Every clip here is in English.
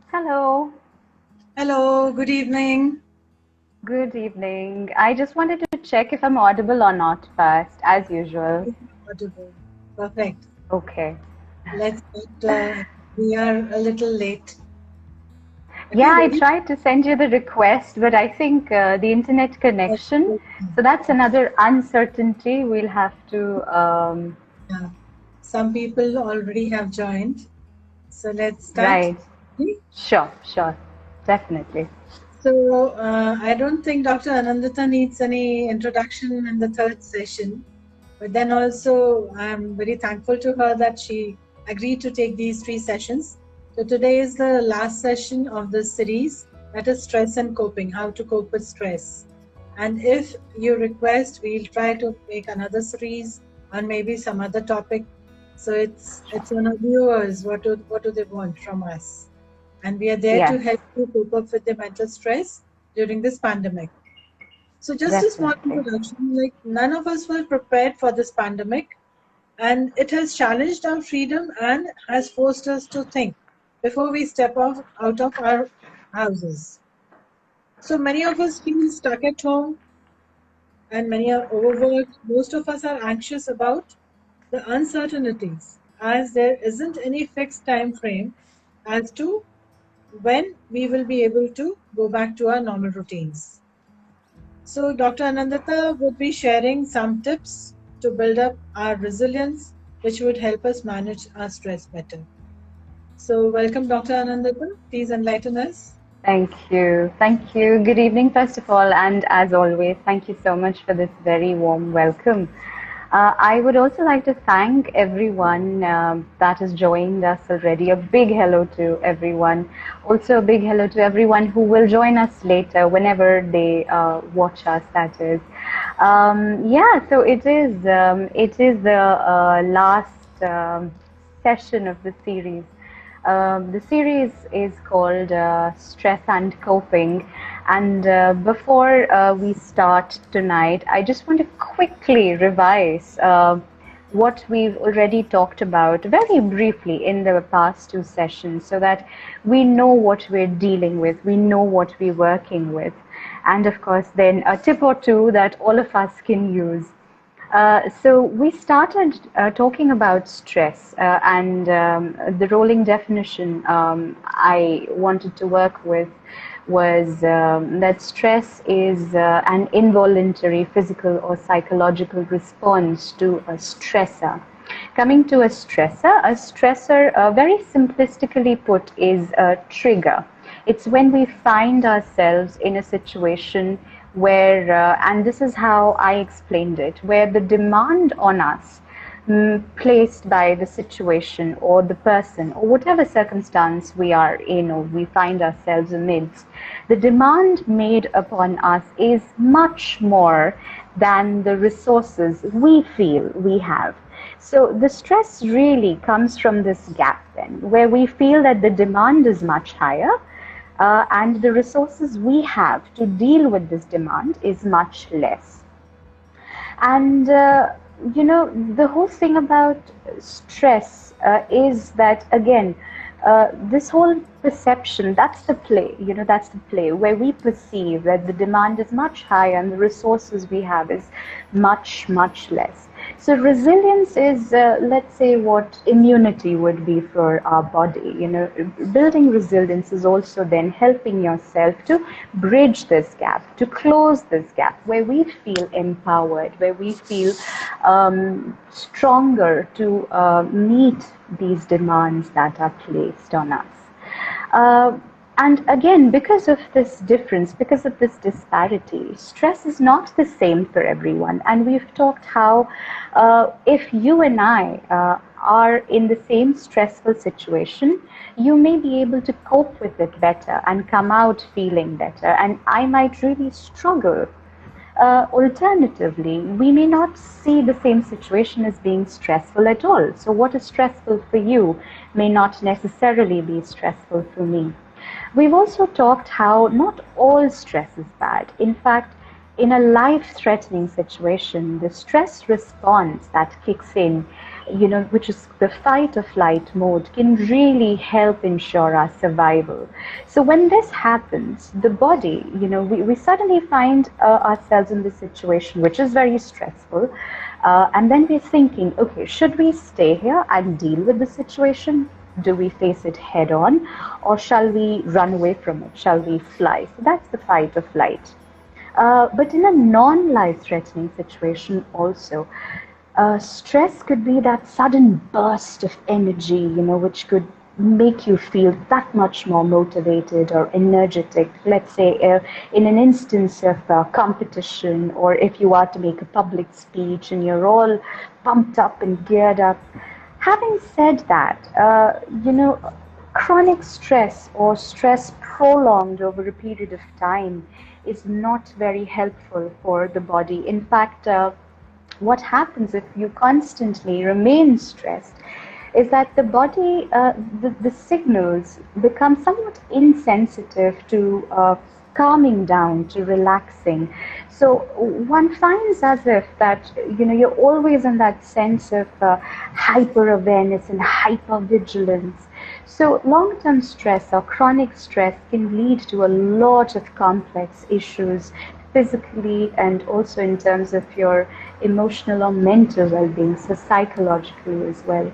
Hello. Hello, good evening. Good evening. I just wanted to check if I'm audible or not first, as usual. Audible. Perfect. Okay. Let's start. We are a little late. Are Yeah, you I ready? tried to send you the request, but I think the internet connection, so that's another uncertainty we'll have to. Yeah. Some people already have joined. So let's start. Right. Sure. Definitely. So I don't think Dr. Anindita needs any introduction in the third session. But then also, I'm very thankful to her that she agreed to take these 3 sessions. So today is the last session of this series, that is stress and coping, how to cope with stress. And if you request, we'll try to make another series on maybe some other topic. So it's on our viewers. What do they want from us? And we are there to Yes, help you cope up with the mental stress during this pandemic. So just a small definitely. introduction, like none of us were prepared for this pandemic, and it has challenged our freedom and has forced us to think before we step off out of our houses. So many of us feel stuck at home and many are overworked. Most of us are anxious about the uncertainties as there isn't any fixed time frame as to when we will be able to go back to our normal routines. So, Dr. Anandita would be sharing some tips to build up our resilience, which would help us manage our stress better. So, welcome, Dr. Anandita. Please enlighten us. Thank you. Thank you. Good evening, first of all, and as always, thank you so much for this very warm welcome. I would also like to thank everyone that has joined us already. A big hello to everyone. Also, a big hello to everyone who will join us later, whenever they watch us. That is, yeah. So it is. It is the last session of the series. The series is called Stress and Coping. And before we start tonight, I just want to quickly revise what we've already talked about very briefly in the past 2 sessions so that we know what we're dealing with, we know what we're working with. And of course, then a tip or two that all of us can use. So we started talking about stress, and the rolling definition I wanted to work with was that stress is an involuntary physical or psychological response to a stressor. Coming to a stressor, very simplistically put, is a trigger. It's when we find ourselves in a situation where, and this is how I explained it, where the demand on us placed by the situation or the person or whatever circumstance we are in or we find ourselves amidst, the demand made upon us is much more than the resources we feel we have. So the stress really comes from this gap then, where we feel that the demand is much higher and the resources we have to deal with this demand is much less. And the whole thing about stress is that, again, this whole perception, that's the play, that's the play where we perceive that the demand is much higher and the resources we have is much, much less. So resilience is, let's say, what immunity would be for our body. Building resilience is also then helping yourself to bridge this gap, to close this gap, where we feel empowered, where we feel stronger to meet these demands that are placed on us. Uh, and again, because of this difference, because of this disparity, stress is not the same for everyone. And we've talked how if you and I are in the same stressful situation, you may be able to cope with it better and come out feeling better. And I might really struggle. Alternatively, we may not see the same situation as being stressful at all. So, what is stressful for you may not necessarily be stressful for me. We've also talked how not all stress is bad. In fact, in a life threatening situation, the stress response that kicks in which is the fight or flight mode, can really help ensure our survival. So when this happens, the body, we suddenly find ourselves in this situation, which is very stressful. And then we're thinking, okay, should we stay here and deal with the situation? Do we face it head on, or shall we run away from it? Shall we fly? So that's the fight or flight. But in a non-life-threatening situation also, stress could be that sudden burst of energy, which could make you feel that much more motivated or energetic. Let's say in an instance of competition, or if you are to make a public speech and you're all pumped up and geared up. Having said that, chronic stress or stress prolonged over a period of time is not very helpful for the body. In fact, what happens if you constantly remain stressed is that the body, the signals become somewhat insensitive to calming down, to relaxing. So one finds as if that, you're always in that sense of hyper awareness and hyper vigilance. So long-term stress or chronic stress can lead to a lot of complex issues physically and also in terms of your emotional or mental well-being, so psychologically as well.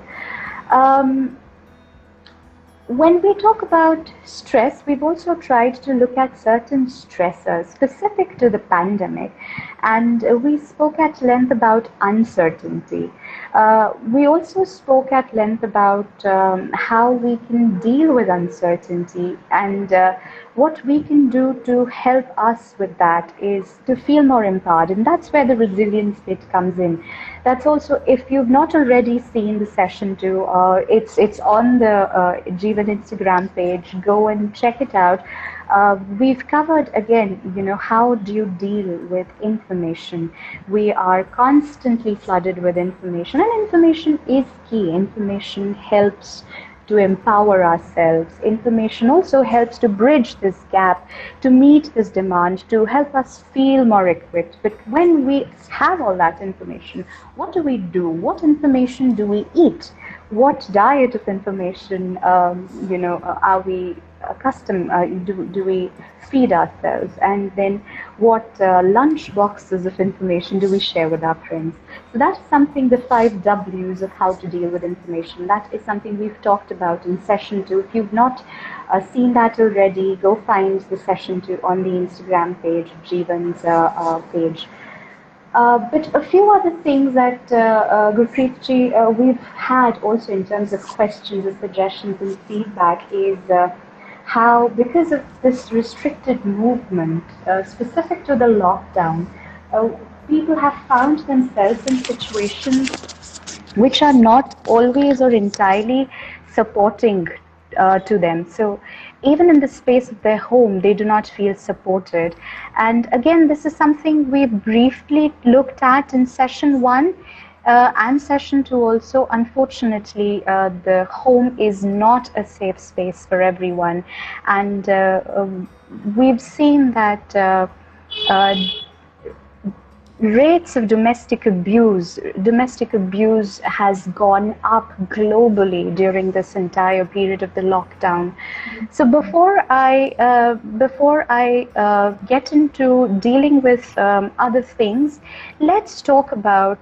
When we talk about stress, we've also tried to look at certain stressors specific to the pandemic, and we spoke at length about uncertainty. We also spoke at length about how we can deal with uncertainty, and what we can do to help us with that is to feel more empowered, and that's where the resilience bit comes in. That's also, if you've not already seen the session 2, it's on the Jeevan Instagram page. Go and check it out. We've covered again, how do you deal with information? We are constantly flooded with information, and information is key. Information helps to empower ourselves. Information also helps to bridge this gap, to meet this demand, to help us feel more equipped. But when we have all that information, what do we do? What information do we eat? What diet of information, are we accustomed, do we feed ourselves? And then what lunch boxes of information do we share with our friends? So that's something, the 5 W's of how to deal with information. That is something we've talked about in session 2. If you've not seen that already, go find the session 2 on the Instagram page, Jeevan's page. But a few other things that Gurpreet-ji, we've had also in terms of questions and suggestions and feedback is how, because of this restricted movement specific to the lockdown, people have found themselves in situations which are not always or entirely supporting to them. So even in the space of their home, they do not feel supported. And again, this is something we briefly looked at in session 1 and session 2 also. Unfortunately, the home is not a safe space for everyone. And we've seen that rates of domestic abuse has gone up globally during this entire period of the lockdown. So before I get into dealing with other things, let's talk about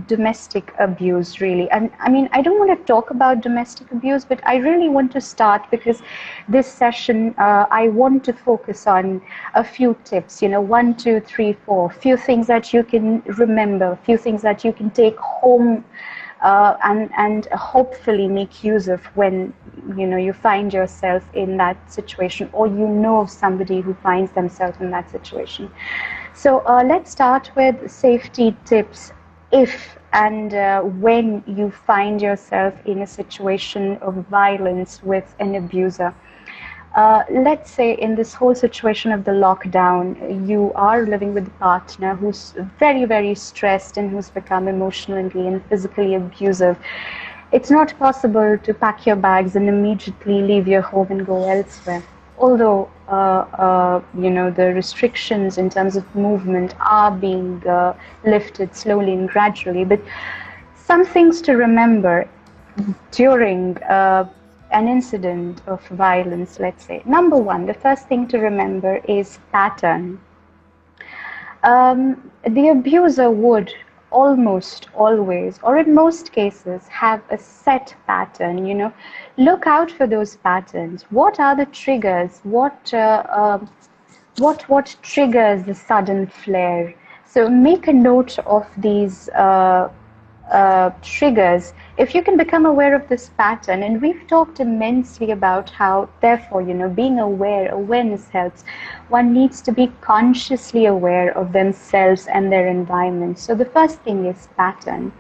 domestic abuse, really. And I mean, I don't want to talk about domestic abuse, but I really want to start, because this session I want to focus on a few tips, 1, 2, 3, 4, few things that you can remember, few things that you can take home and hopefully make use of when you find yourself in that situation, or of somebody who finds themselves in that situation. So let's start with safety tips if and when you find yourself in a situation of violence with an abuser. Let's say in this whole situation of the lockdown, you are living with a partner who's very, very stressed and who's become emotionally and physically abusive. It's not possible to pack your bags and immediately leave your home and go elsewhere. Although, the restrictions in terms of movement are being lifted slowly and gradually, but Some things to remember during an incident of violence, let's say. Number one, the first thing to remember is pattern. The abuser would almost always, or in most cases, have a set pattern. Look out for those patterns. What are the triggers? What triggers the sudden flare? So make a note of these triggers. If you can become aware of this pattern, and we've talked immensely about how, therefore, being awareness helps. One needs to be consciously aware of themselves and their environment. So the first thing is pattern.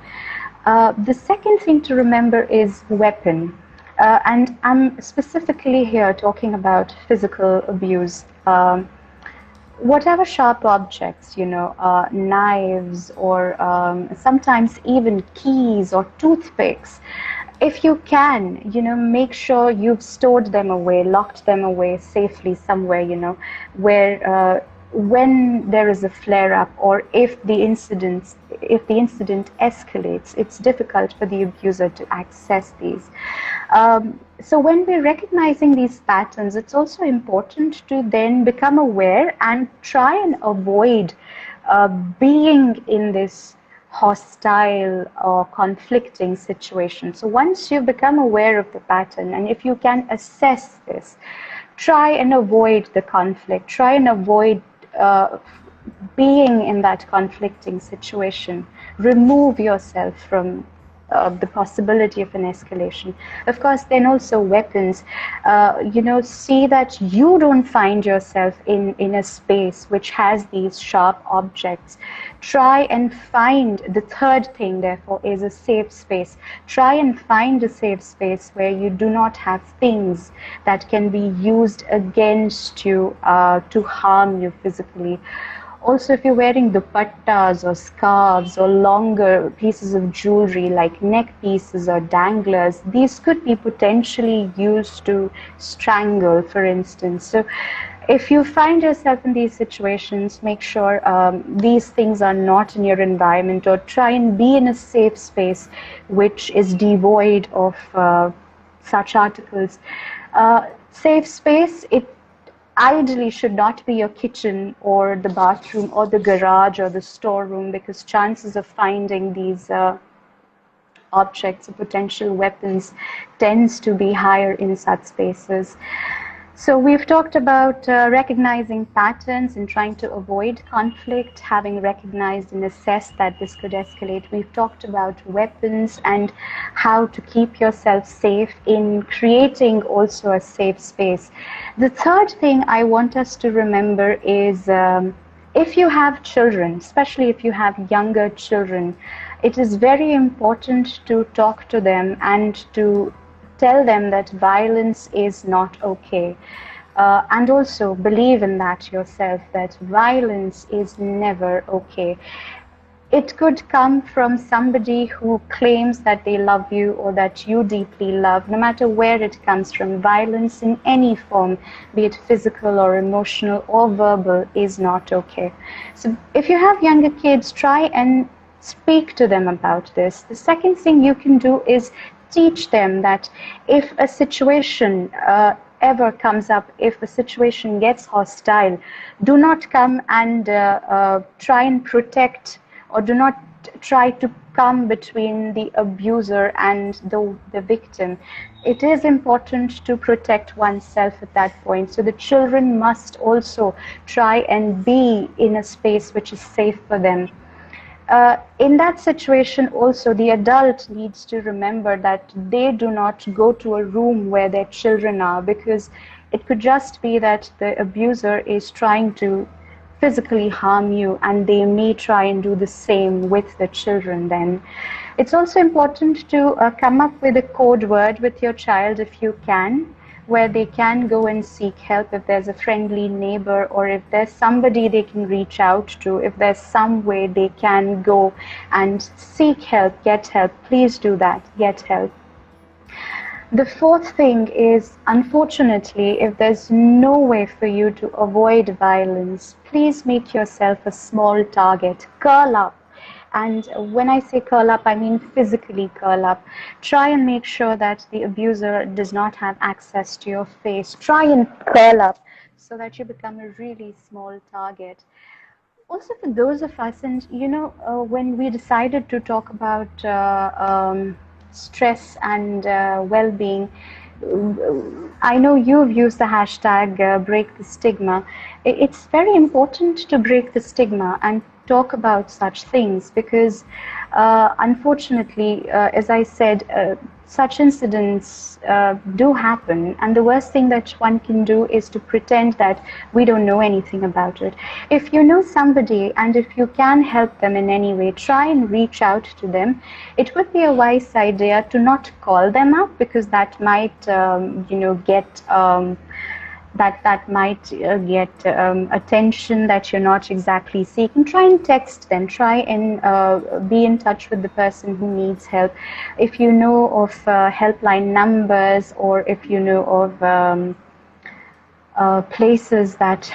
The second thing to remember is weapon. And I'm specifically here talking about physical abuse. Whatever sharp objects, knives or sometimes even keys or toothpicks, if you can, make sure you've stored them away, locked them away safely somewhere, where when there is a flare-up, or if the incident escalates, it's difficult for the abuser to access these. So when we're recognizing these patterns, it's also important to then become aware and try and avoid being in this hostile or conflicting situation. So once you've become aware of the pattern, and if you can assess this, try and avoid the conflict, try and avoid being in that conflicting situation. Remove yourself from the possibility of an escalation. Of course, then also weapons. See that you don't find yourself in a space which has these sharp objects. Try and find, the third thing, therefore, is a safe space. Try and find a safe space where you do not have things that can be used against you to harm you physically. Also, if you're wearing dupattas or scarves or longer pieces of jewelry like neck pieces or danglers, these could be potentially used to strangle, for instance. So if you find yourself in these situations, make sure these things are not in your environment, or try and be in a safe space which is devoid of such articles. Safe space, it ideally should not be your kitchen or the bathroom or the garage or the storeroom, because chances of finding these objects or potential weapons tends to be higher in such spaces. So we've talked about recognizing patterns and trying to avoid conflict, having recognized and assessed that this could escalate. We've talked about weapons and how to keep yourself safe in creating also a safe space. The third thing I want us to remember is if you have children, especially if you have younger children, it is very important to talk to them and to tell them that violence is not okay. And also believe in that yourself, that violence is never okay. It could come from somebody who claims that they love you or that you deeply love. No matter where it comes from, violence in any form, be it physical or emotional or verbal, is not okay. So if you have younger kids, try and speak to them about this. The second thing you can do is teach them that if a situation ever comes up, if a situation gets hostile, do not come and try and protect, or do not try to come between the abuser and the victim. It is important to protect oneself at that point. So the children must also try and be in a space which is safe for them. In that situation also, the adult needs to remember that they do not go to a room where their children are, because it could just be that the abuser is trying to physically harm you, and they may try and do the same with the children then. It's also important to come up with a code word with your child if you can, where they can go and seek help if there's a friendly neighbor, or if there's somebody they can reach out to, if there's some way they can go and seek help, get help, please do that, get help. The fourth thing is, unfortunately, if there's no way for you to avoid violence, please make yourself a small target, curl up And when I say curl up, I mean physically curl up. Try and make sure that the abuser does not have access to your face. Try and curl up so that you become a really small target. Also, for those of us, and when we decided to talk about stress and well-being, I know you've used the hashtag break the stigma. It's very important to break the stigma and talk about such things because unfortunately, as I said, such incidents do happen, and the worst thing that one can do is to pretend that we don't know anything about it. If you know somebody and if you can help them in any way, try and reach out to them. It would be a wise idea to not call them up because that might, get attention that you're not exactly seeking. Try and text them. Try and be in touch with the person who needs help. If you know of helpline numbers, or if you know of places that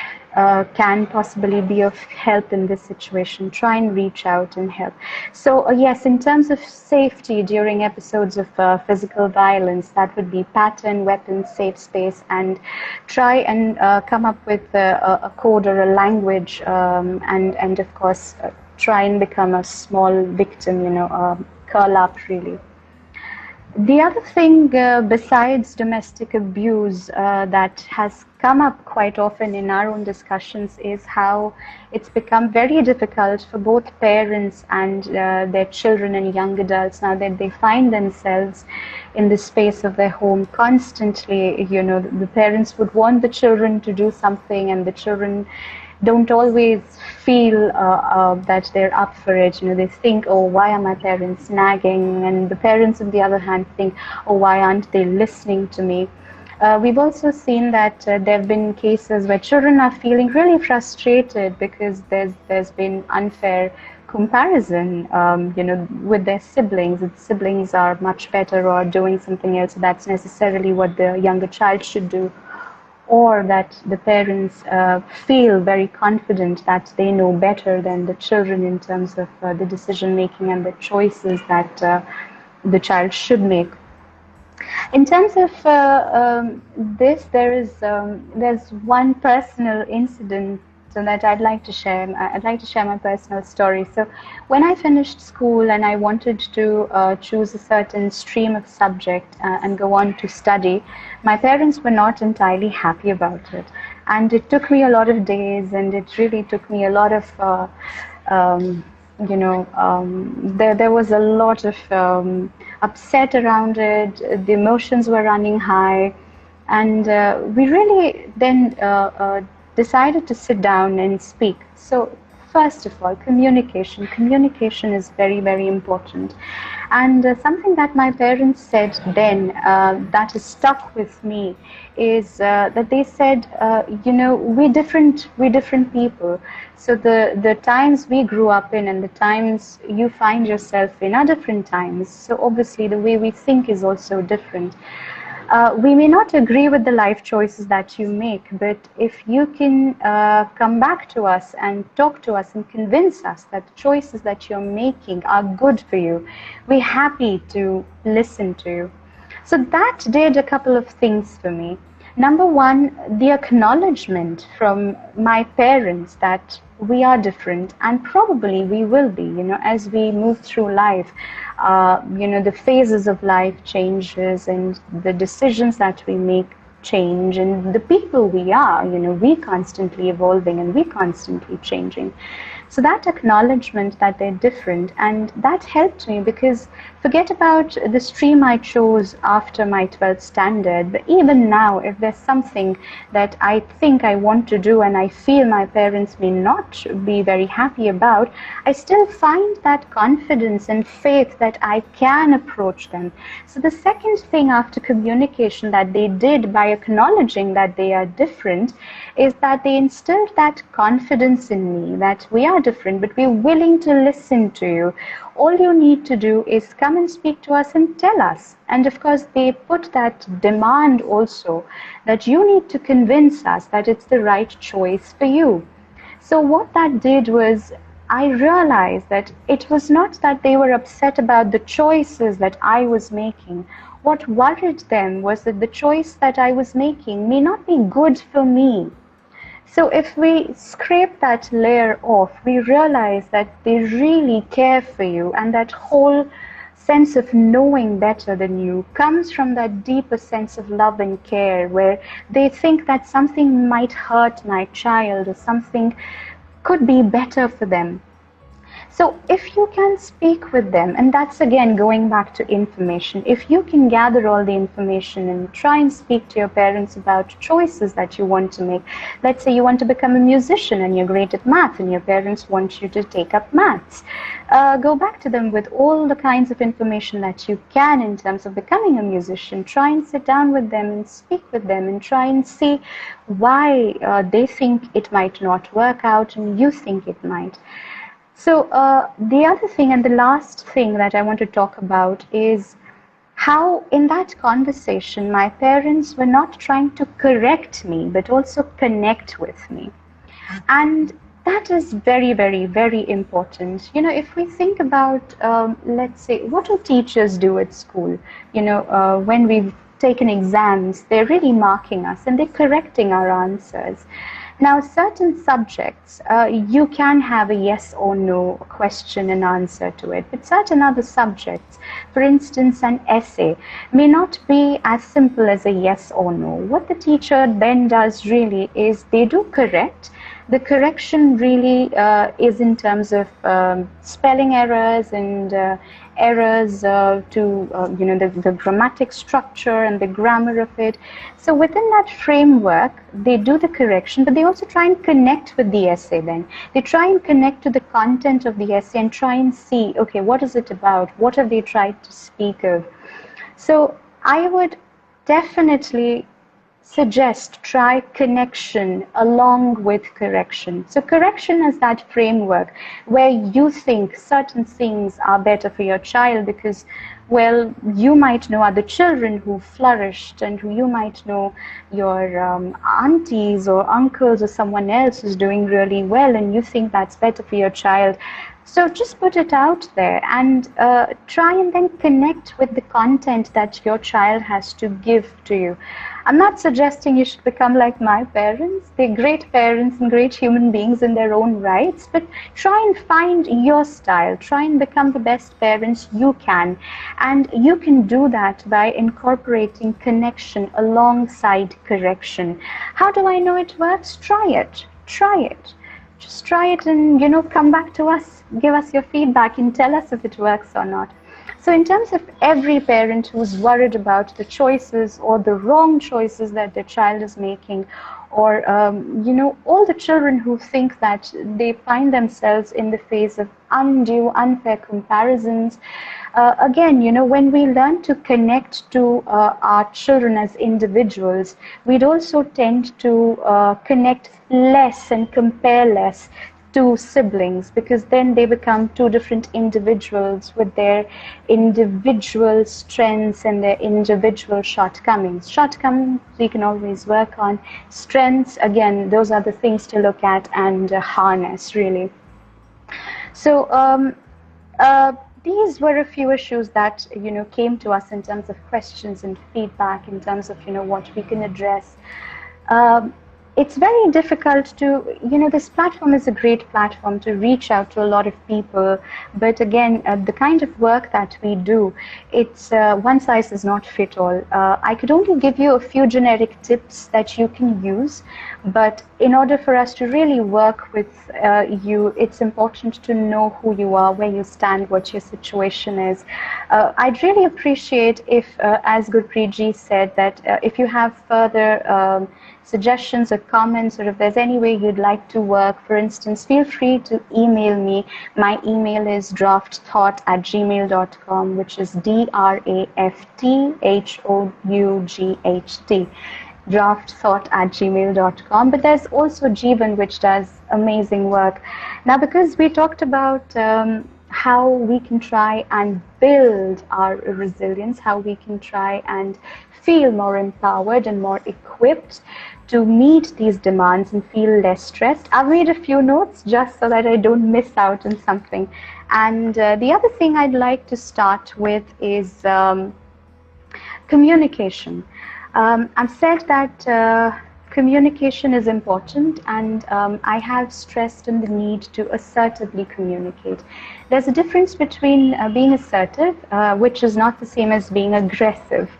can possibly be of help in this situation, try and reach out and help. So yes, in terms of safety during episodes of physical violence, that would be pattern, weapon, safe space, and try and come up with a code or a language, and of course try and become a small victim, curl up really. The other thing besides domestic abuse that has come up quite often in our own discussions is how it's become very difficult for both parents and their children and young adults now that they find themselves in the space of their home constantly. The parents would want the children to do something, and the children don't always feel that they're up for it. They think, oh, why are my parents nagging? And the parents, on the other hand, think, oh, why aren't they listening to me? We've also seen that there have been cases where children are feeling really frustrated because there's been unfair comparison, with their siblings. If siblings are much better or doing something else, that's necessarily what the younger child should do. Or that the parents feel very confident that they know better than the children in terms of the decision making and the choices that the child should make. In terms of this, there's one personal incident that I'd like to share. I'd like to share my personal story. So when I finished school and I wanted to choose a certain stream of subject and go on to study, my parents were not entirely happy about it. And it took me a lot of days, and it really took me a lot of there was a lot of upset around it. The emotions were running high, and we really then decided to sit down and speak. So first of all, communication. Communication is very, very important. And something that my parents said then that has stuck with me is that they said, we're different people. So the times we grew up in and the times you find yourself in are different times. So obviously the way we think is also different. We may not agree with the life choices that you make, but if you can come back to us and talk to us and convince us that the choices that you're making are good for you, we're happy to listen to you. So that did a couple of things for me. Number one, the acknowledgement from my parents that we are different, and probably we will be, as we move through life. The phases of life changes, and the decisions that we make change, and the people we are, we constantly evolving and we constantly changing. So that acknowledgement that they're different, and that helped me because forget about the stream I chose after my 12th standard, but even now, if there's something that I think I want to do and I feel my parents may not be very happy about, I still find that confidence and faith that I can approach them. So the second thing after communication that they did by acknowledging that they are different is that they instilled that confidence in me that we are different, but we're willing to listen to you. All you need to do is come and speak to us and tell us. And of course, they put that demand also that you need to convince us that it's the right choice for you. So what that did was I realized that it was not that they were upset about the choices that I was making. What worried them was that the choice that I was making may not be good for me. So if we scrape that layer off, we realize that they really care for you, and that whole sense of knowing better than you comes from that deeper sense of love and care, where they think that something might hurt my child or something could be better for them. So if you can speak with them, and that's again going back to information, if you can gather all the information and try and speak to your parents about choices that you want to make. Let's say you want to become a musician and you're great at math and your parents want you to take up maths. Go back to them with all the kinds of information that you can in terms of becoming a musician. Try and sit down with them and speak with them and try and see why they think it might not work out and you think it might. So the other thing and the last thing that I want to talk about is how in that conversation my parents were not trying to correct me but also connect with me. And that is very, very, very important. You know, if we think about, let's say, what do teachers do at school? You know, when we've taken exams, they're really marking us and they're correcting our answers. Now, certain subjects, you can have a yes or no question and answer to it, but certain other subjects, for instance, an essay, may not be as simple as a yes or no. What the teacher then does really is they do correct. The correction really is in terms of spelling errors and errors to you know, the grammatic structure and the grammar of it. So within that framework, they do the correction, but they also try and connect with the essay then. They try and connect to the content of the essay and try and see, okay, what is it about? What have they tried to speak of? So I would definitely suggest try connection along with correction. So correction is that framework where you think certain things are better for your child because, well, you might know other children who flourished and who you might know your aunties or uncles or someone else who's doing really well and you think that's better for your child. So just put it out there and try and then connect with the content that your child has to give to you. I'm not suggesting you should become like my parents. They're great parents and great human beings in their own rights, but try and find your style. Try and become the best parents you can. And you can do that by incorporating connection alongside correction. How do I know it works? Try it. Try it. Just try it and, you know, come back to us. Give us your feedback and tell us if it works or not. So in terms of every parent who's worried about the choices or the wrong choices that their child is making, or you know, all the children who think that they find themselves in the face of undue, unfair comparisons, again, you know, when we learn to connect to our children as individuals, we'd also tend to connect less and compare less to siblings, because then they become two different individuals with their individual strengths and their individual shortcomings. Shortcomings we can always work on. Strengths, again, those are the things to look at and harness, really. So these were a few issues that, you know, came to us in terms of questions and feedback, in terms of, you know, what we can address. It's very difficult to, you know, this platform is a great platform to reach out to a lot of people, but again, the kind of work that we do, it's one size does not fit all. I could only give you a few generic tips that you can use, but in order for us to really work with you, it's important to know who you are, where you stand, what your situation is. I'd really appreciate if, as Gurpreet ji said, that if you have further suggestions or comments, or if there's any way you'd like to work, for instance, feel free to email me. My email is draftthought@gmail.com, which is DRAFTHOUGHT, draftthought@gmail.com. But there's also Jeevan, which does amazing work. Now, because we talked about how we can try and build our resilience, how we can try and feel more empowered and more equipped to meet these demands and feel less stressed. I've made a few notes just so that I don't miss out on something. And the other thing I'd like to start with is communication. I've said that communication is important, and I have stressed on the need to assertively communicate. There's a difference between being assertive, which is not the same as being aggressive.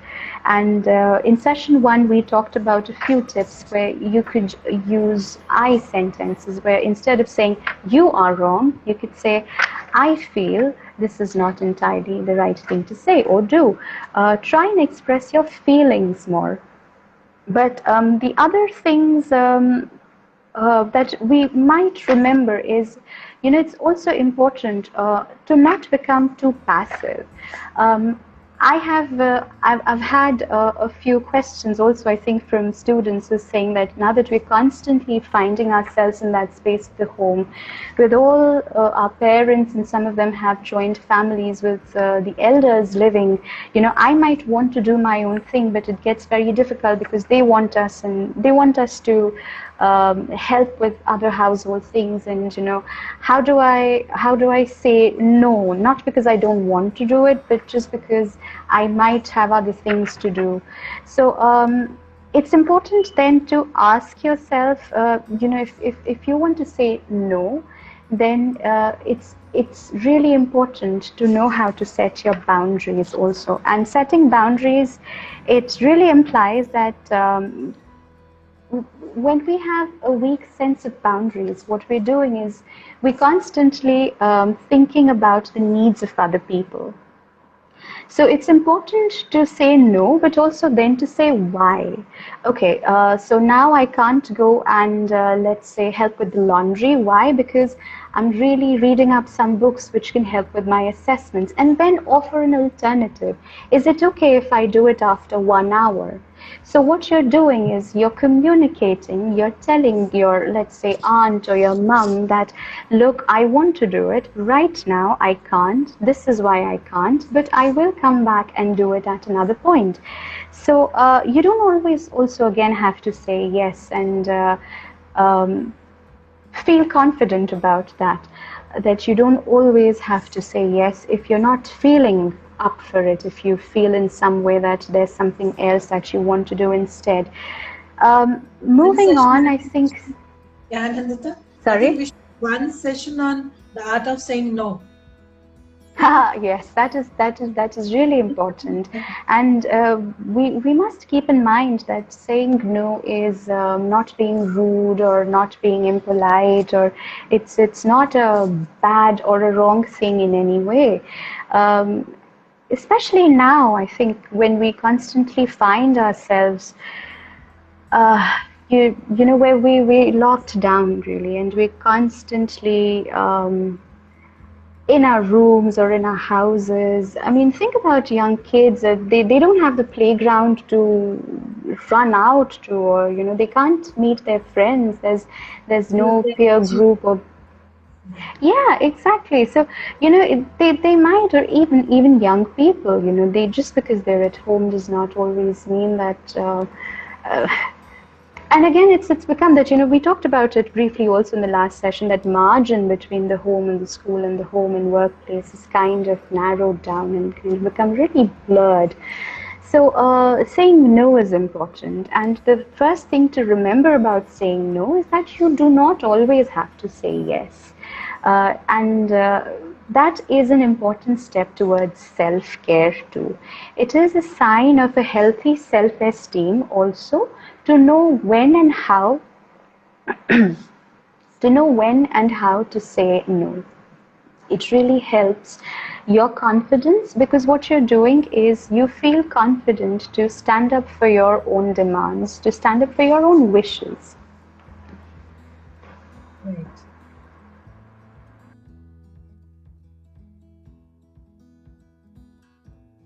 And in session one, we talked about a few tips where you could use I sentences, where instead of saying you are wrong, you could say I feel this is not entirely the right thing to say or do. Try and express your feelings more. But the other things that we might remember is, it's also important to not become too passive. I've had a few questions also, I think, from students who are saying that now that we're constantly finding ourselves in that space of the home, with all our parents, and some of them have joined families with the elders living, I might want to do my own thing, but it gets very difficult because they want us to help with other household things, and how do I say no, not because I don't want to do it, but just because I might have other things to do. So it's important then to ask yourself, if you want to say no, then it's really important to know how to set your boundaries also. And setting boundaries, it really implies that when we have a weak sense of boundaries, what we're doing is we're constantly thinking about the needs of other people. So it's important to say no, but also then to say why. Okay, so now I can't go and let's say help with the laundry. Why? Because I'm really reading up some books which can help with my assessments, and then offer an alternative. Is it okay if I do it after 1 hour? So what you're doing is you're communicating, you're telling your, let's say, aunt or your mom that, look, I want to do it. Right now, I can't. This is why I can't, but I will come back and do it at another point. So you don't always also, again, have to say yes and feel confident about that you don't always have to say yes if you're not feeling up for it, if you feel in some way that there's something else that you want to do instead. Moving on, I think. Yeah, Anindita, I Sorry? think we should have one session on the art of saying no. Yes, that is really important, and we must keep in mind that saying no is not being rude or not being impolite, or it's not a bad or a wrong thing in any way. Especially now, I think, when we constantly find ourselves uh, where we locked down really, and we constantly in our rooms or in our houses. I mean, think about young kids. They don't have the playground to run out to, or they can't meet their friends. There's no peer group or yeah, exactly. So they might, or even young people, they, just because they're at home does not always mean that. Uh, and again, it's become that, we talked about it briefly also in the last session, that margin between the home and the school and the home and workplace is kind of narrowed down and kind of become really blurred. So saying no is important, and the first thing to remember about saying no is that you do not always have to say yes. And that is an important step towards self-care too. It is a sign of a healthy self-esteem also to know when and how to say no. It really helps your confidence, because what you're doing is you feel confident to stand up for your own demands, to stand up for your own wishes. Right.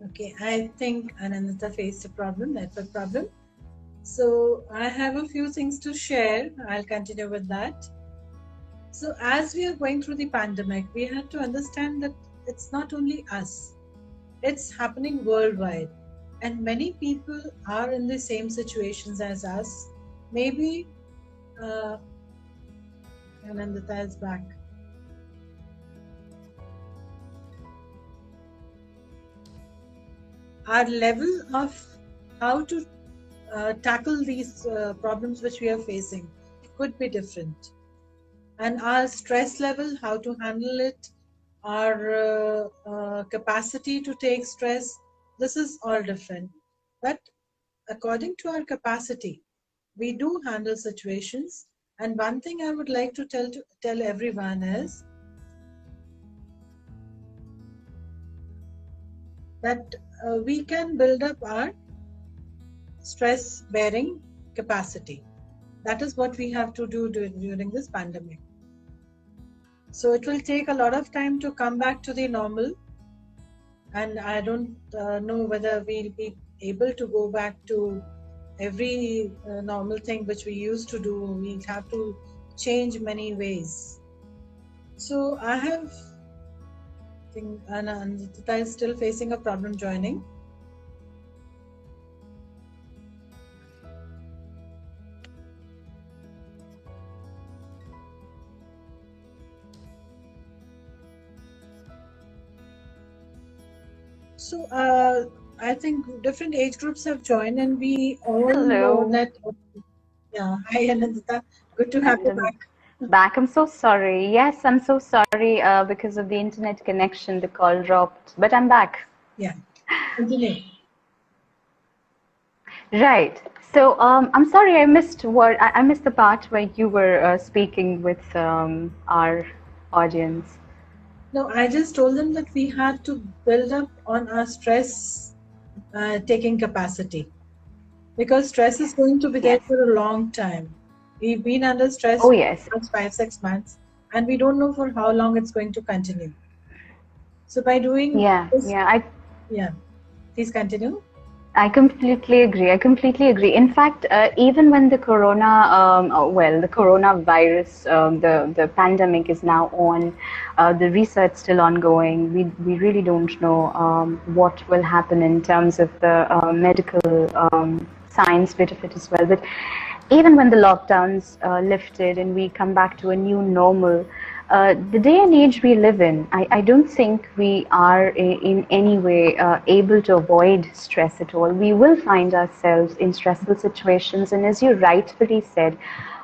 Okay, I think Anandita faced a problem, network problem. So I have a few things to share. I'll continue with that. So as we are going through the pandemic, we have to understand that it's not only us, it's happening worldwide. And many people are in the same situations as us. Maybe uh, Anindita is back. Our level of how to tackle these problems which we are facing could be different. And our stress level, how to handle it, our capacity to take stress, this is all different. But according to our capacity, we do handle situations. And one thing I would like to tell everyone is that we can build up our stress bearing capacity. That is what we have to do during this pandemic. So it will take a lot of time to come back to the normal, and I don't know whether we'll be able to go back to every normal thing which we used to do. We'll have to change many ways. So I have, I think Anindita is still facing a problem joining. So I think different age groups have joined, and we all know Hello. that. Yeah, hi Anindita. Good to have you back. Back. I'm so sorry. Yes, I'm so sorry because of the internet connection, the call dropped, but I'm back. Yeah, continue. Right. So I'm sorry, I missed the part where you were speaking with our audience. No, I just told them that we had to build up on our stress taking capacity, because stress is going to be there Yes. for a long time. We've been under stress Oh, for yes. the past 5, 6 months, and we don't know for how long it's going to continue. So by doing Yeah. this, Yeah. yeah, please continue. I completely agree. I completely agree. In fact, even when the the coronavirus, the pandemic is now on, the research still ongoing. We really don't know what will happen in terms of the medical science bit of it as well. But even when the lockdowns lifted and we come back to a new normal, the day and age we live in, I don't think we are in any way able to avoid stress at all. We will find ourselves in stressful situations, and as you rightfully said,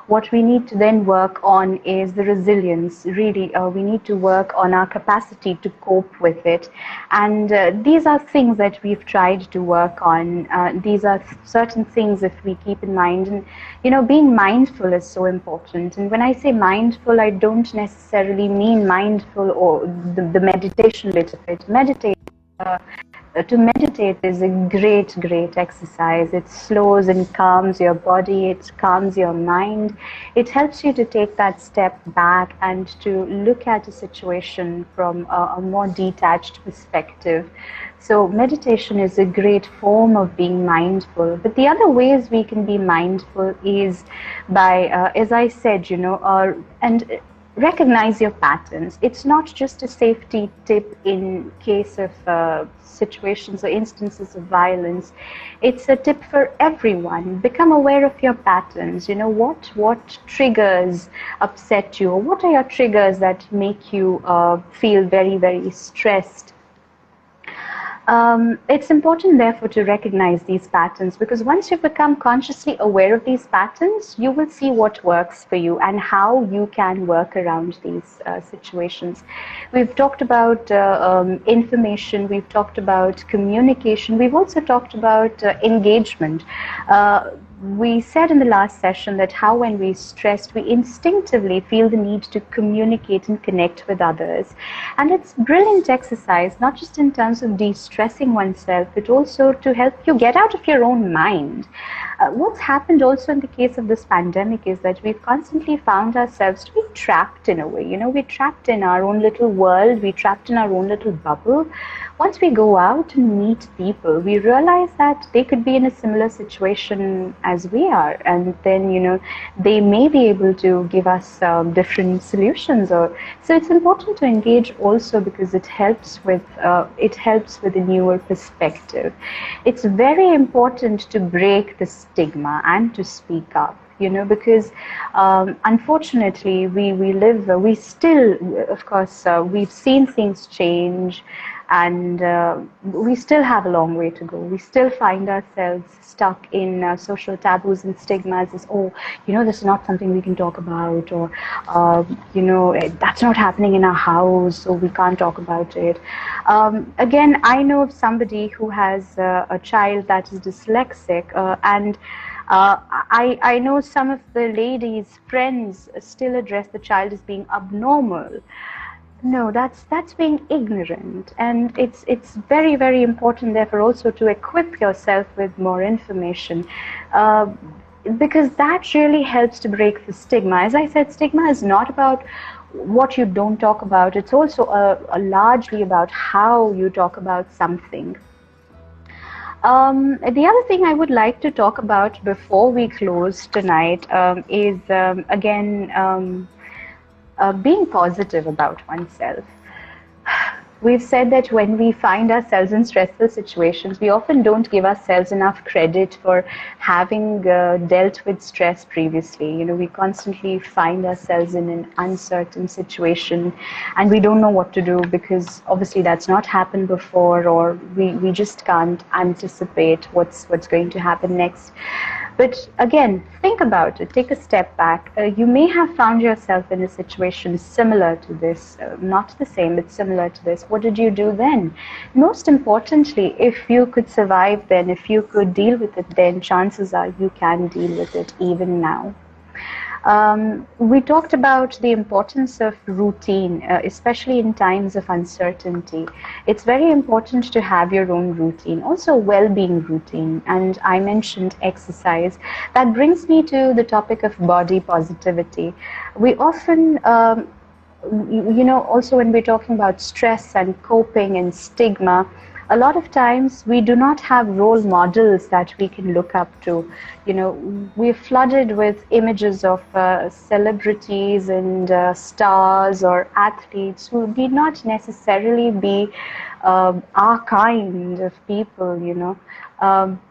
what we need to then work on is the resilience. Really, we need to work on our capacity to cope with it. And these are things that we've tried to work on. These are certain things if we keep in mind. And, being mindful is so important. And when I say mindful, I don't necessarily mean mindful or the meditation bit of it. To meditate is a great exercise. It slows and calms your body, it calms your mind. It helps you to take that step back and to look at a situation from a more detached perspective. So meditation is a great form of being mindful. But the other ways we can be mindful is by, as I said, and recognize your patterns. It's not just a safety tip in case of situations or instances of violence. It's a tip for everyone. Become aware of your patterns. What triggers upset you, or what are your triggers that make you feel very stressed. It's important, therefore, to recognize these patterns, because once you become consciously aware of these patterns, you will see what works for you and how you can work around these situations. We've talked about information, we've talked about communication, we've also talked about engagement. We said in the last session that how when we're stressed, we instinctively feel the need to communicate and connect with others. And it's brilliant exercise, not just in terms of de-stressing oneself, but also to help you get out of your own mind. What's happened also in the case of this pandemic is that we've constantly found ourselves to be trapped in a way. We're trapped in our own little world, we're trapped in our own little bubble. Once we go out and meet people, we realize that they could be in a similar situation as we are, and then they may be able to give us different solutions. Or so it's important to engage also, because it helps with a newer perspective. It's very important to break the stigma and to speak up, because unfortunately we still, of course, we've seen things change, and we still have a long way to go. We still find ourselves stuck in social taboos and stigmas as, oh, this is not something we can talk about, or, that's not happening in our house, so we can't talk about it. Again, I know of somebody who has a child that is dyslexic, and I know some of the ladies' friends still address the child as being abnormal. No, that's being ignorant, and it's very, very important, therefore, also to equip yourself with more information, because that really helps to break the stigma. As I said, stigma is not about what you don't talk about; it's also largely about how you talk about something. The other thing I would like to talk about before we close tonight is again. Being positive about oneself. We've said that when we find ourselves in stressful situations, we often don't give ourselves enough credit for having dealt with stress previously. We constantly find ourselves in an uncertain situation, and we don't know what to do, because obviously that's not happened before, or we just can't anticipate what's going to happen next. But again, think about it, take a step back. You may have found yourself in a situation similar to this, not the same, but similar to this. What did you do then? Most importantly, if you could survive then, if you could deal with it then, chances are you can deal with it even now. We talked about the importance of routine, especially in times of uncertainty. It's very important to have your own routine, also well-being routine, and I mentioned exercise. That brings me to the topic of body positivity. We often also when we're talking about stress and coping and stigma, a lot of times we do not have role models that we can look up to. We're flooded with images of celebrities and stars or athletes who need not necessarily be our kind of people.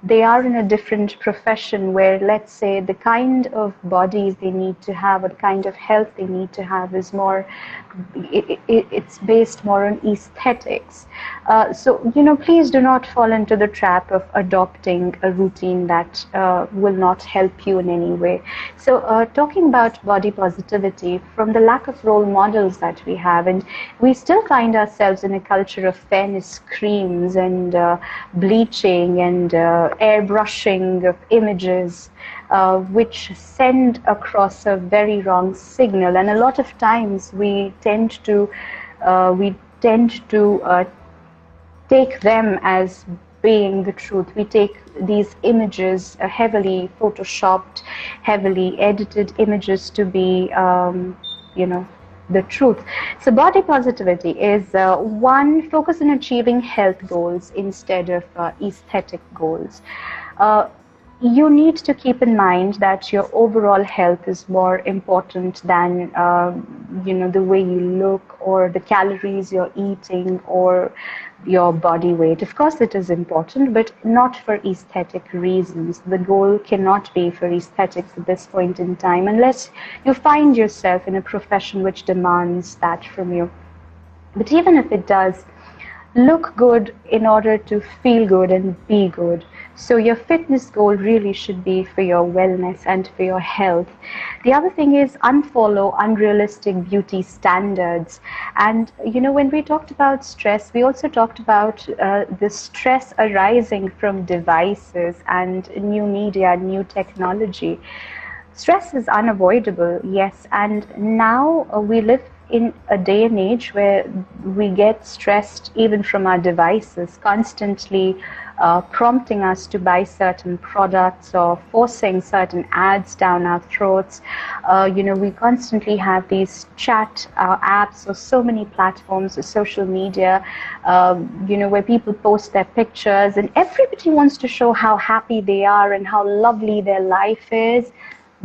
They are in a different profession where, let's say, the kind of bodies they need to have or the kind of health they need to have is more, it's based more on aesthetics. So, please do not fall into the trap of adopting a routine that will not help you in any way. So, talking about body positivity, from the lack of role models that we have, and we still find ourselves in a culture of fairness creams and bleaching and airbrushing of images, which send across a very wrong signal. And a lot of times we tend to take them as being the truth. We take these images, heavily photoshopped, heavily edited images, to be the truth. So body positivity is one, focus on achieving health goals instead of aesthetic goals. You need to keep in mind that your overall health is more important than the way you look or the calories you're eating or your body weight. Of course it is important, but not for aesthetic reasons. The goal cannot be for aesthetics at this point in time, unless you find yourself in a profession which demands that from you. But even if it does, look good in order to feel good and be good. So your fitness goal really should be for your wellness and for your health. The other thing is unfollow unrealistic beauty standards. And when we talked about stress, we also talked about the stress arising from devices and new media, new technology. Stress is unavoidable, yes, and now we live in a day and age where we get stressed even from our devices, constantly prompting us to buy certain products or forcing certain ads down our throats. We constantly have these chat apps or so many platforms or social media, where people post their pictures and everybody wants to show how happy they are and how lovely their life is.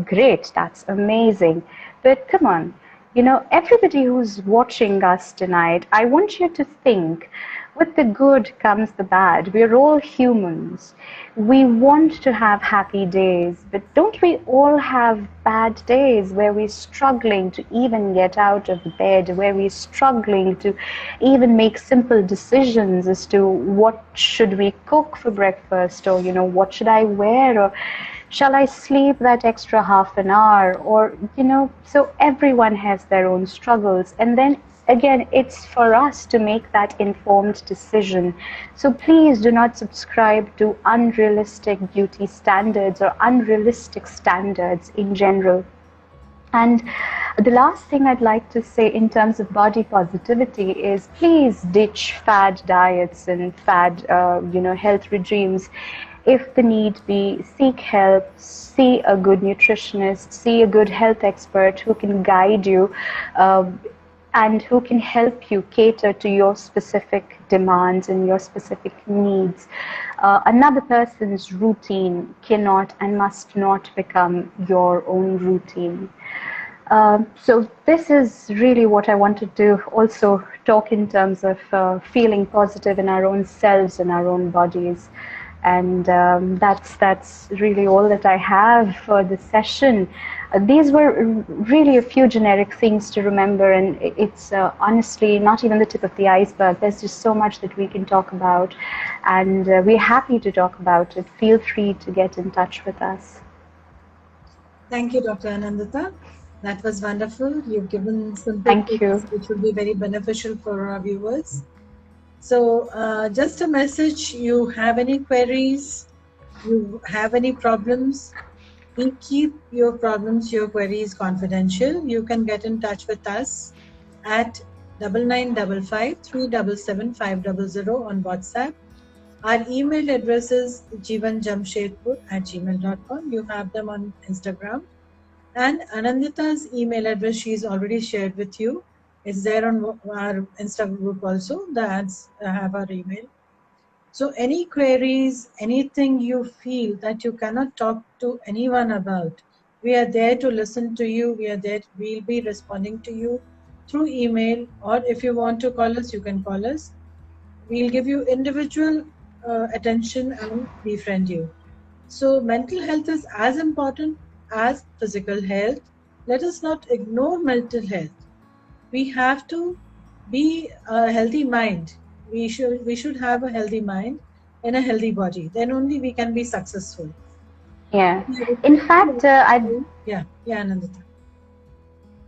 Great, that's amazing. But come on, everybody who's watching us tonight, I want you to think, with the good comes the bad. We're all humans. We want to have happy days, but don't we all have bad days where we're struggling to even get out of bed, where we're struggling to even make simple decisions as to what should we cook for breakfast, or, what should I wear, or shall I sleep that extra half an hour? Or, so everyone has their own struggles. And then again, it's for us to make that informed decision. So please do not subscribe to unrealistic beauty standards or unrealistic standards in general. And the last thing I'd like to say in terms of body positivity is please ditch fad diets and fad, health regimes. If the need be, seek help, see a good nutritionist, see a good health expert who can guide you and who can help you cater to your specific demands and your specific needs. Another person's routine cannot and must not become your own routine. So this is really what I wanted to also talk in terms of feeling positive in our own selves and our own bodies. And that's really all that I have for this session. These were really a few generic things to remember, and it's honestly not even the tip of the iceberg. There's just so much that we can talk about, and we're happy to talk about it. Feel free to get in touch with us. Thank you, Dr. Anindita. That was wonderful. You've given simple tips which will be very beneficial for our viewers. So just a message, you have any queries, you have any problems, we keep your problems, your queries confidential. You can get in touch with us at 9955 377 500 on WhatsApp. Our email address is jeevanjhjelpline@gmail.com. You have them on Instagram. And Anindita's email address she's already shared with you. It's there on our Instagram group also. The ads have our email. So any queries, anything you feel that you cannot talk to anyone about, we are there to listen to you. We'll be responding to you through email, or if you want to call us, you can call us. We'll give you individual attention and befriend you. So mental health is as important as physical health. Let us not ignore mental health. We have to be a healthy mind. We should have a healthy mind and a healthy body. Then only we can be successful. Yeah. In fact, Anindita.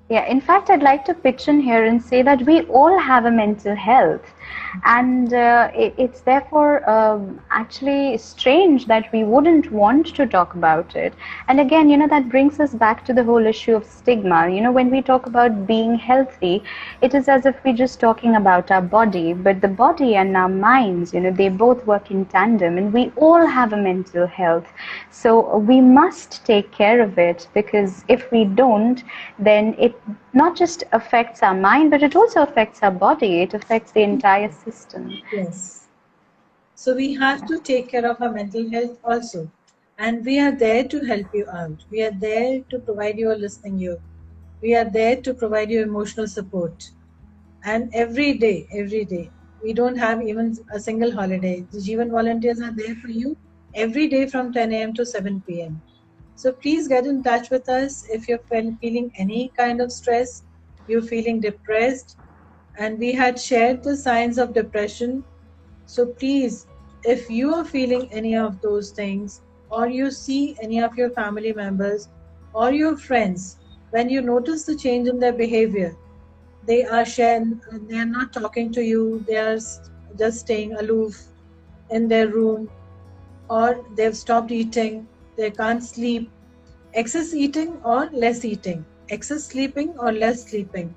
Yeah, in fact, I'd like to pitch in here and say that we all have a mental health, and it's therefore actually strange that we wouldn't want to talk about it. And again, that brings us back to the whole issue of stigma. When we talk about being healthy, it is as if we're just talking about our body, but the body and our minds, they both work in tandem, and we all have a mental health. So we must take care of it, because if we don't, then it not just affects our mind, but it also affects our body. It affects the entire system. Yes. So we have to take care of our mental health also. And we are there to help you out. We are there to provide you a listening ear. We are there to provide you emotional support. And every day, we don't have even a single holiday. The Jeevan volunteers are there for you every day from 10 a.m. to 7 p.m. So please get in touch with us if you're feeling any kind of stress, you're feeling depressed, and we had shared the signs of depression. So please, if you are feeling any of those things, or you see any of your family members or your friends, when you notice the change in their behavior, they are not talking to you, they are just staying aloof in their room, or they've stopped eating, they can't sleep, excess eating or less eating, excess sleeping or less sleeping,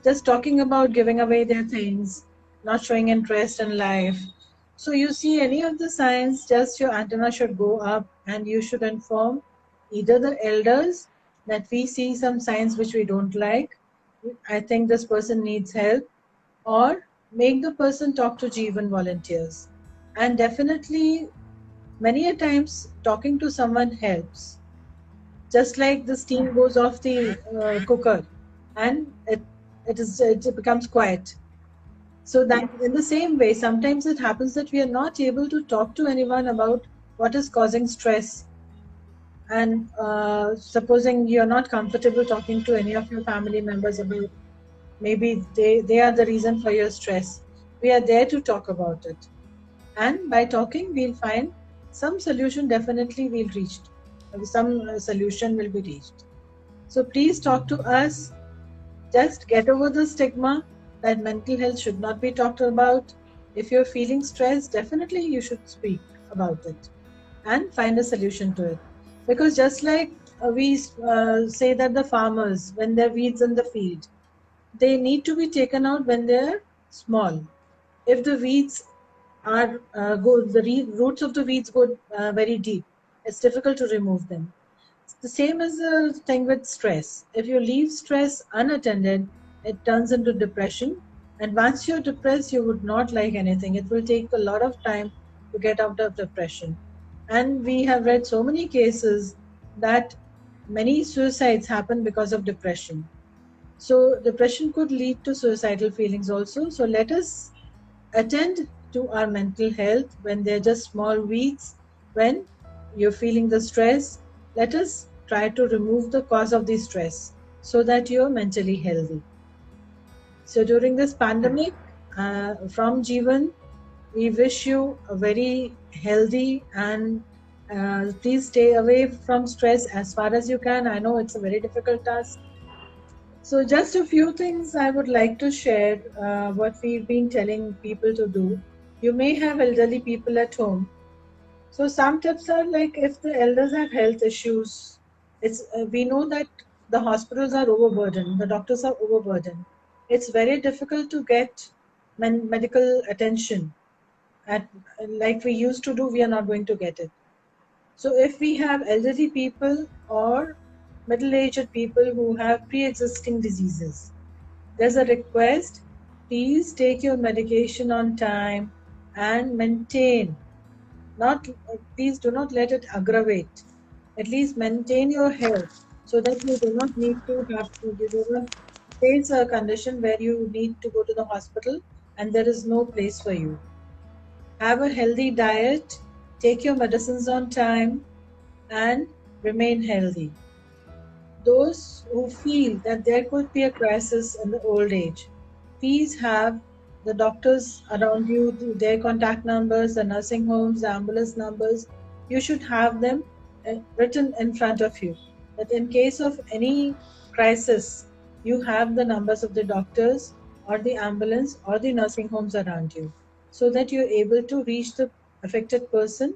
just talking about giving away their things, not showing interest in life, So you see any of the signs, just your antenna should go up and you should inform either the elders that we see some signs which we don't like. I think this person needs help, or make the person talk to Jeevan volunteers. And definitely, many a times, talking to someone helps. Just like the steam goes off the cooker, and it becomes quiet. So that Yes. in the same way, sometimes it happens that we are not able to talk to anyone about what is causing stress. And supposing you're not comfortable talking to any of your family members about, maybe they are the reason for your stress. We are there to talk about it. And by talking, we'll find some solution, definitely we'll reach. Some solution will be reached. So please talk to us. Just get over the stigma that mental health should not be talked about. If you're feeling stressed, definitely you should speak about it and find a solution to it. Because just like we say that the farmers, when there are weeds in the field, they need to be taken out when they're small. If the weeds are go, the roots of the weeds go very deep, it's difficult to remove them. It's the same as the thing with stress. If you leave stress unattended, it turns into depression. And once you're depressed, you would not like anything. It will take a lot of time to get out of depression. And we have read so many cases that many suicides happen because of depression. So depression could lead to suicidal feelings also. So let us attend to our mental health when they're just small weeds, when you're feeling the stress. Let us try to remove the cause of the stress so that you're mentally healthy. So during this pandemic, from Jeevan, we wish you a very healthy and please stay away from stress as far as you can. I know it's a very difficult task. So, just a few things I would like to share what we've been telling people to do. You may have elderly people at home. So, some tips are like if the elders have health issues, we know that the hospitals are overburdened, the doctors are overburdened. It's very difficult to get medical attention at like we used to do. We are not going to get it. So, if we have elderly people or middle-aged people who have pre-existing diseases, there's a request, please take your medication on time and maintain. Not please do not let it aggravate. At least maintain your health so that you do not need to have to you do not face a condition where you need to go to the hospital and there is no place for you. Have a healthy diet, take your medicines on time, and remain healthy. Those who feel that there could be a crisis in the old age, please have the doctors around you, their contact numbers, the nursing homes, the ambulance numbers. You should have them written in front of you. That in case of any crisis, you have the numbers of the doctors or the ambulance or the nursing homes around you, so that you're able to reach the affected person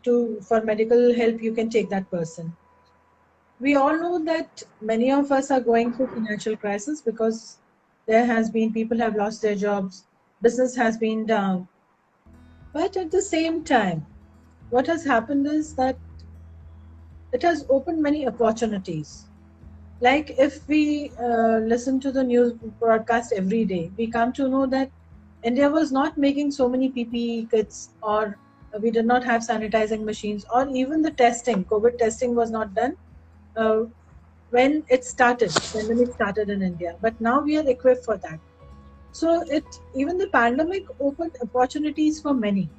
to for medical help. You can take that person. We all know that many of us are going through financial crisis because there has been people have lost their jobs, business has been down. But at the same time, what has happened is that it has opened many opportunities. Like if we listen to the news broadcast every day, we come to know that India was not making so many PPE kits, or we did not have sanitizing machines, or even the testing, COVID testing was not done uh, when it started, pandemic started in India. But now we are equipped for that. So it even the pandemic opened opportunities for many.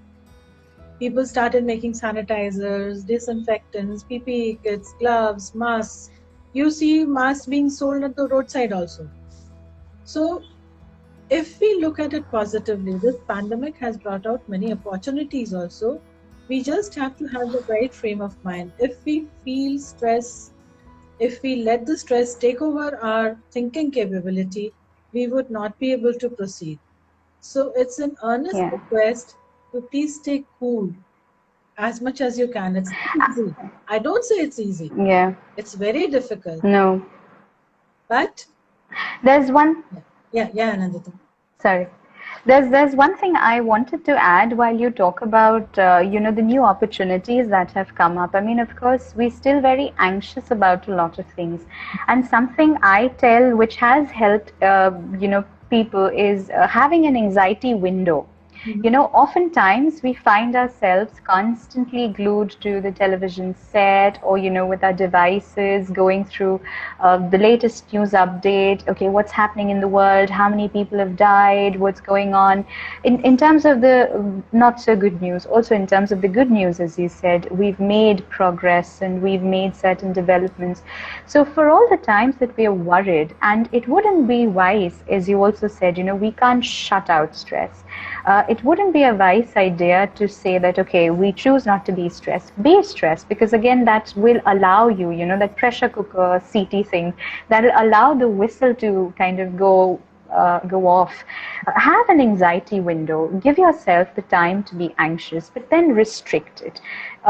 People started making sanitizers, disinfectants, PPE kits, gloves, masks. You see masks being sold at the roadside also. So if we look at it positively, this pandemic has brought out many opportunities also. We just have to have the right frame of mind. If we feel stress, if we let the stress take over our thinking capability, we would not be able to proceed. So it's an earnest Yeah. request to please stay cool as much as you can. It's not easy. I don't say it's easy. Yeah. It's very difficult. No. But There's one. yeah, yeah, Anandita. Sorry. There's one thing I wanted to add while you talk about the new opportunities that have come up. I mean, of course, we're still very anxious about a lot of things, and something I tell which has helped people is having an anxiety window. You know, oftentimes we find ourselves constantly glued to the television set or, with our devices going through the latest news update. Okay, what's happening in the world? How many people have died? What's going on? In terms of the not so good news, also in terms of the good news, as you said, we've made progress and we've made certain developments. So for all the times that we are worried, and it wouldn't be wise, as you also said, we can't shut out stress. It wouldn't be a wise idea to say that, okay, we choose not to be stressed. Be stressed, because again, that will allow you, that pressure cooker CT thing, that will allow the whistle to kind of go off. Have an anxiety window. Give yourself the time to be anxious, but then restrict it.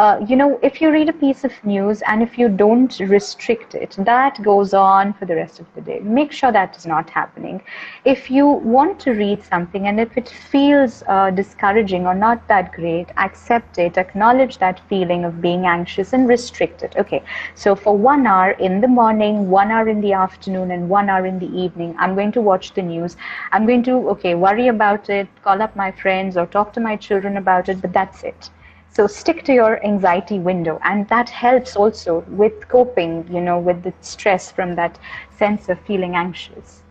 If you read a piece of news and if you don't restrict it, that goes on for the rest of the day. Make sure that is not happening. If you want to read something and if it feels discouraging or not that great, accept it, acknowledge that feeling of being anxious and restrict it. Okay, so for 1 hour in the morning, 1 hour in the afternoon, and 1 hour in the evening, I'm going to watch the news. I'm going to, worry about it, call up my friends or talk to my children about it, but that's it. So stick to your anxiety window, and that helps also with coping, with the stress from that sense of feeling anxious.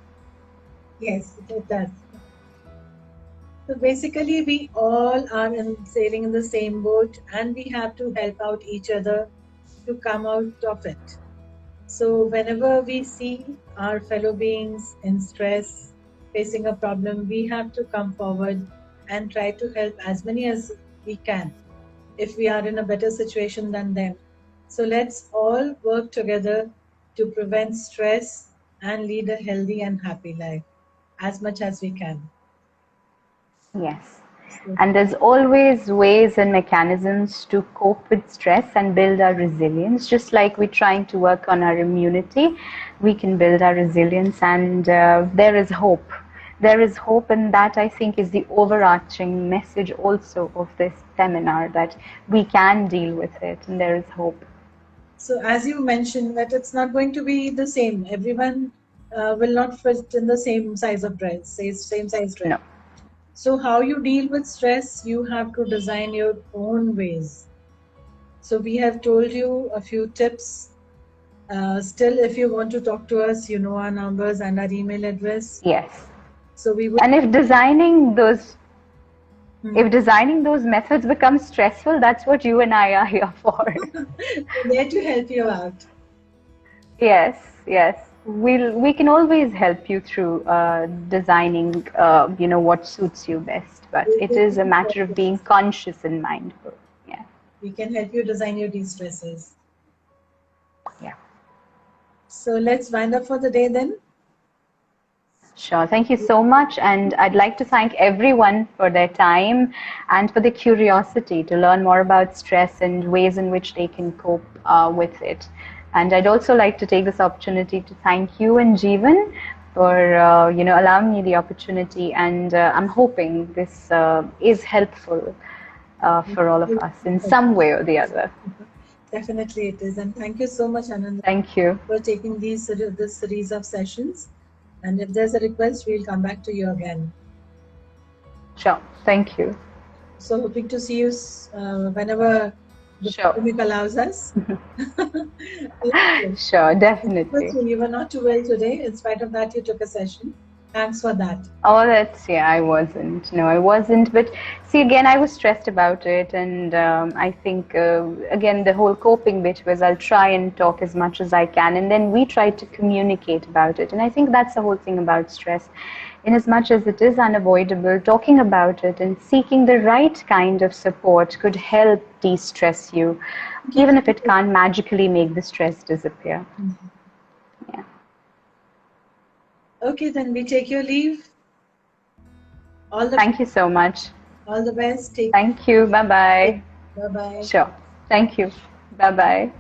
Yes, it does. So basically, we all are sailing in the same boat, and we have to help out each other to come out of it. So whenever we see our fellow beings in stress, facing a problem, we have to come forward and try to help as many as we can if we are in a better situation than them. So let's all work together to prevent stress and lead a healthy and happy life as much as we can. Yes. So, And there's always ways and mechanisms to cope with stress and build our resilience. Just like we're trying to work on our immunity, we can build our resilience, and there is hope. There is hope, and that I think is the overarching message also of this seminar, that we can deal with it and there is hope. so as you mentioned, that it's not going to be the same. Everyone will not fit in the same size of dress, say same size dress. No. So how you deal with stress, you have to design your own ways. So we have told you a few tips. Still, if you want to talk to us, you know our numbers and our email address. Yes. So we will. And if designing those Hmm. if designing those methods becomes stressful, that's what you and I are here for. We're there to help you out. Yes, yes. We can always help you through designing, what suits you best. But We're it there to is a support matter of you. being conscious and mindful. Yeah, We can help you design your de-stressors. yeah. So let's wind up for the day then. Sure. Thank you so much. And I'd like to thank everyone for their time and for the curiosity to learn more about stress and ways in which they can cope with it. And I'd also like to take this opportunity to thank you and Jeevan for allowing me the opportunity. And I'm hoping this is helpful for all of us in some way or the other. Definitely it is. And thank you so much, Anand, Thank you. for taking this series of sessions. And if there's a request, we'll come back to you again. Sure. Thank you. So hoping to see you whenever the Sure. pandemic allows us. Sure. Definitely. You were not too well today. In spite of that, you took a session. Thanks for that. Oh, I wasn't. No, I wasn't. But see, again, I was stressed about it. And I think, again, the whole coping bit was I'll try and talk as much as I can. And then we try to communicate about it. And I think that's the whole thing about stress. In as much as it is unavoidable, talking about it and seeking the right kind of support could help de-stress you, even if it can't magically make the stress disappear. Yeah. Okay, then we take your leave. Thank you so much. All the best. Thank you. Bye-bye. Bye-bye. Sure. Thank you. Bye-bye.